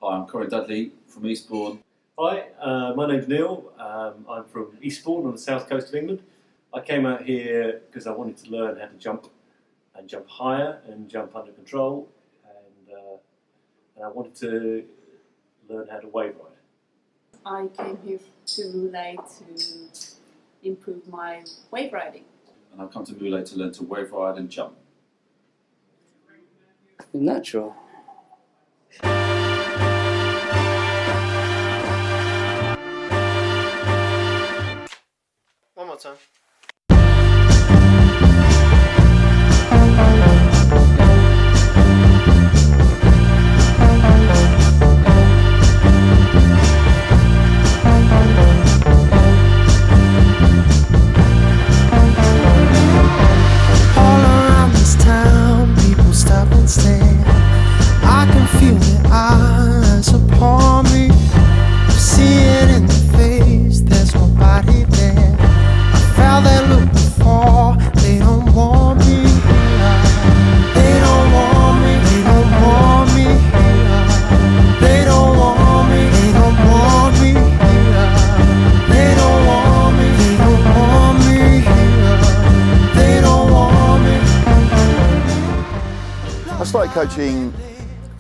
Hi, I'm Corey Dudley from Eastbourne. Hi, my name's Neil. I'm from Eastbourne on the south coast of England. I came out here because I wanted to learn how to jump higher and jump under control, and I wanted to learn how to wave ride. I came here to Moulay to improve my wave riding. And I've come to Moulay to learn to wave ride and jump. Natural. One more time. All around this town, people stop and stare. I can feel their eyes upon me. I see it in their face, there's nobody there. I felt that look before, they don't want me here. They don't want me, they don't want me here. They don't want me, they don't want me here. They don't want me, they don't want me here. They don't want me. I started coaching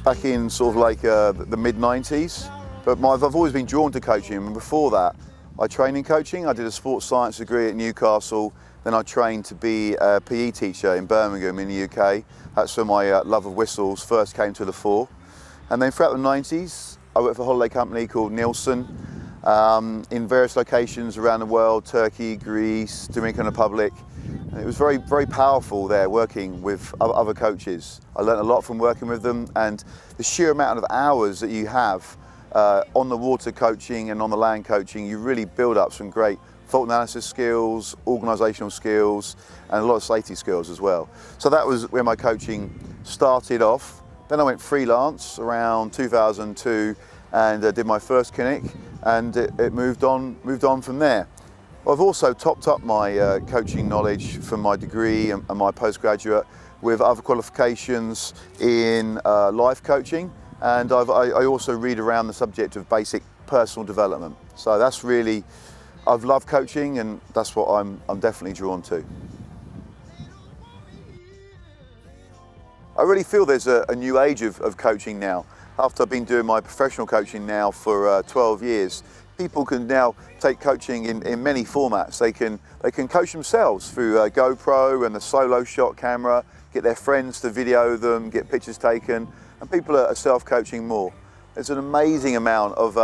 back in sort of like the mid-90s, but I've always been drawn to coaching, and before that I trained in coaching. I did a sports science degree at Newcastle, then I trained to be a PE teacher in Birmingham in the UK. That's where my love of whistles first came to the fore. And then throughout the 90s I worked for a holiday company called Nielsen in various locations around the world: Turkey, Greece, Dominican Republic. And it was very, very powerful there working with other coaches. I learned a lot from working with them, and the sheer amount of hours that you have on the water coaching and on the land coaching, you really build up some great fault analysis skills, organisational skills, and a lot of safety skills as well. So that was where my coaching started off. Then I went freelance around 2002 and did my first clinic, and it moved on from there. I've also topped up my coaching knowledge from my degree and my postgraduate with other qualifications in life coaching, and I also read around the subject of basic personal development. So that's really, I've loved coaching, and that's what I'm definitely drawn to. I really feel there's a new age of coaching now. After I've been doing my professional coaching now for 12 years, people can now take coaching in many formats. They can coach themselves through GoPro and the solo shot camera, get their friends to video them, get pictures taken, and people are self-coaching more. There's an amazing amount of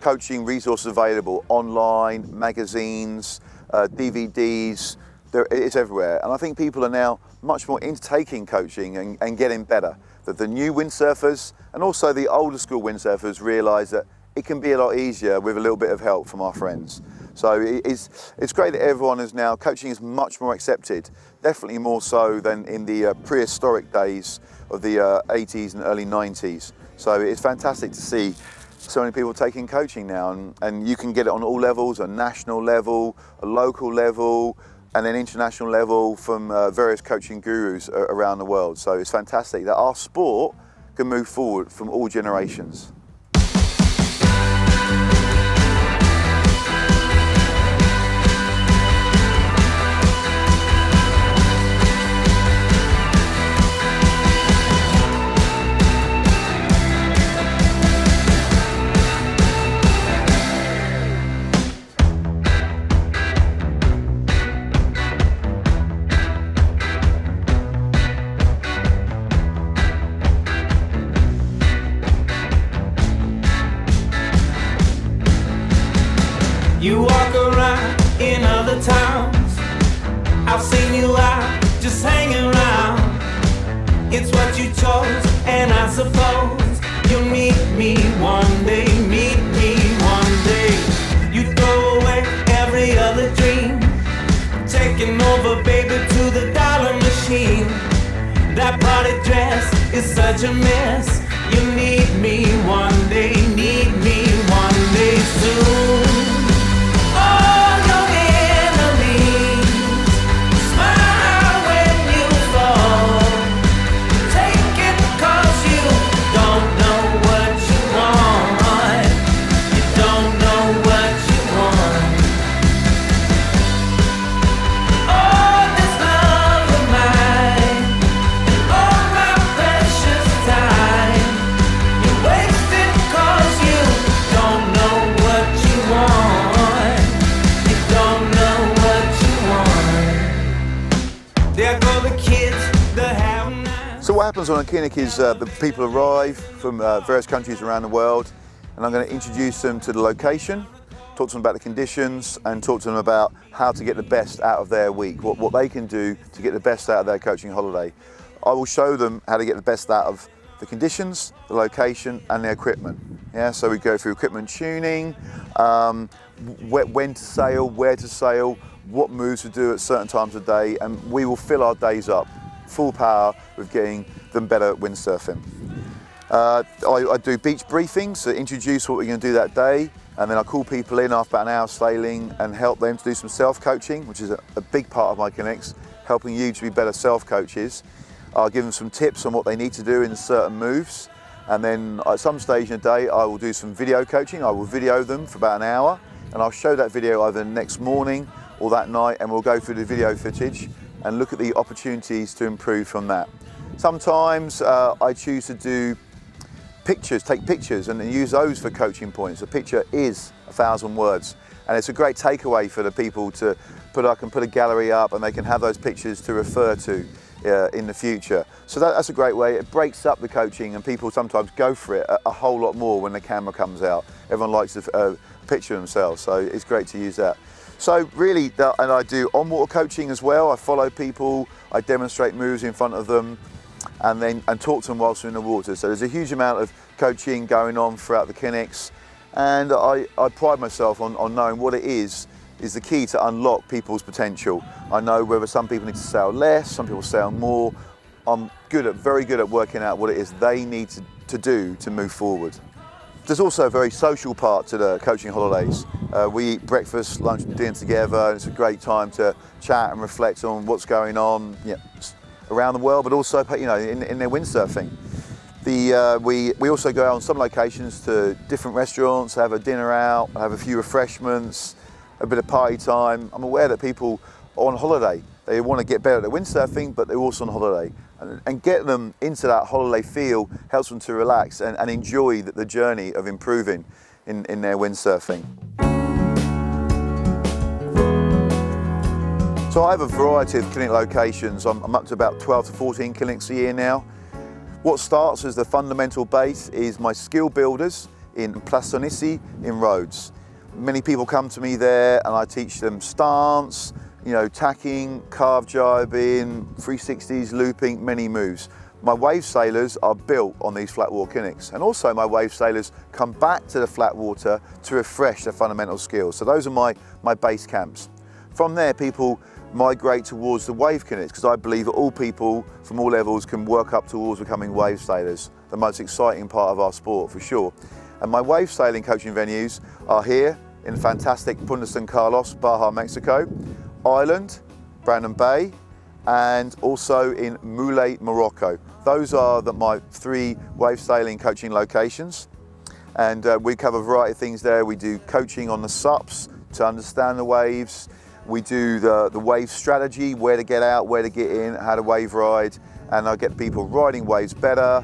coaching resources available online, magazines, DVDs. It's everywhere, and I think people are now much more into taking coaching and getting better. That the new windsurfers and also the older school windsurfers realise that it can be a lot easier with a little bit of help from our friends. So it's great that everyone is now, coaching is much more accepted, definitely more so than in the prehistoric days of the 80s and early 90s. So it's fantastic to see so many people taking coaching now, and you can get it on all levels: a national level, a local level, and then international level from various coaching gurus around the world. So it's fantastic that our sport can move forward from all generations. You walk around in other towns. I've seen you out just hanging around. It's what you chose, and I suppose you'll meet me one day. Meet me one day. You throw away every other dream, taking over, baby, to the dollar machine. That party dress is such a mess. You need me one day. Need me one day soon. Take it 'cause you don't know what you want. So what happens on a clinic is the people arrive from various countries around the world, and I'm going to introduce them to the location, talk to them about the conditions, and talk to them about how to get the best out of their week, what they can do to get the best out of their coaching holiday. I will show them how to get the best out of the conditions, the location, and the equipment. Yeah, so we go through equipment tuning, when to sail, where to sail, what moves to do at certain times of day, and we will fill our days up full power with getting them better at windsurfing. I do beach briefings to introduce what we're going to do that day, and then I call people in after about an hour sailing and help them to do some self-coaching, which is a big part of my clinics, helping you to be better self-coaches. I'll give them some tips on what they need to do in certain moves, and then at some stage in the day I will do some video coaching. I will video them for about an hour, and I'll show that video either the next morning or that night, and we'll go through the video footage and look at the opportunities to improve from that. Sometimes I choose to do pictures, take pictures and use those for coaching points. A picture is 1,000 words, and it's a great takeaway for the people to I can put a gallery up and they can have those pictures to refer to in the future. So that's a great way. It breaks up the coaching, and people sometimes go for it a whole lot more when the camera comes out. Everyone likes to picture themselves, so it's great to use that. So really, and I do on-water coaching as well. I follow people, I demonstrate moves in front of them, and talk to them whilst they're in the water. So there's a huge amount of coaching going on throughout the clinics, and I pride myself on knowing what it is the key to unlock people's potential. I know whether some people need to sail less, some people sail more. I'm very good at working out what it is they need to do to move forward. There's also a very social part to the coaching holidays. We eat breakfast, lunch and dinner together, and it's a great time to chat and reflect on what's going on around the world, but also in their windsurfing. We also go out on some locations to different restaurants, have a dinner out, have a few refreshments, a bit of party time. I'm aware that people are on holiday. They want to get better at windsurfing, but they're also on holiday. And get them into that holiday feel helps them to relax and enjoy the journey of improving in their windsurfing. So I have a variety of clinic locations. I'm up to about 12 to 14 clinics a year now. What starts as the fundamental base is my skill builders in Plastonissi in Rhodes. Many people come to me there and I teach them stance, tacking, carve jibing, 360s, looping, many moves. My wave sailors are built on these flat water clinics, and also my wave sailors come back to the flat water to refresh their fundamental skills. So those are my base camps. From there, people migrate towards the wave clinics, because I believe that all people from all levels can work up towards becoming wave sailors, the most exciting part of our sport for sure. And my wave sailing coaching venues are here in fantastic Punta San Carlos, Baja, Mexico, Ireland, Brandon Bay, and also in Moulay, Morocco. Those are my 3 wave sailing coaching locations, and we cover a variety of things there. We do coaching on the SUPs to understand the waves. We do the wave strategy, where to get out, where to get in, how to wave ride, and I get people riding waves better,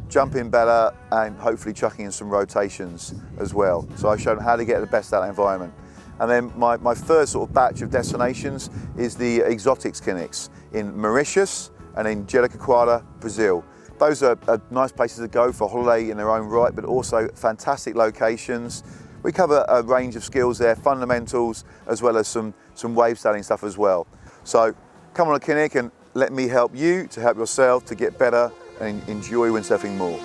jumping better, and hopefully chucking in some rotations as well. So I show them how to get the best out of the environment. And then my first sort of batch of destinations is the exotics clinics in Mauritius and in Jericoacoara, Brazil. Those are nice places to go for a holiday in their own right, but also fantastic locations. We cover a range of skills there, fundamentals, as well as some wave sailing stuff as well. So come on a clinic and let me help you to help yourself to get better and enjoy windsurfing more.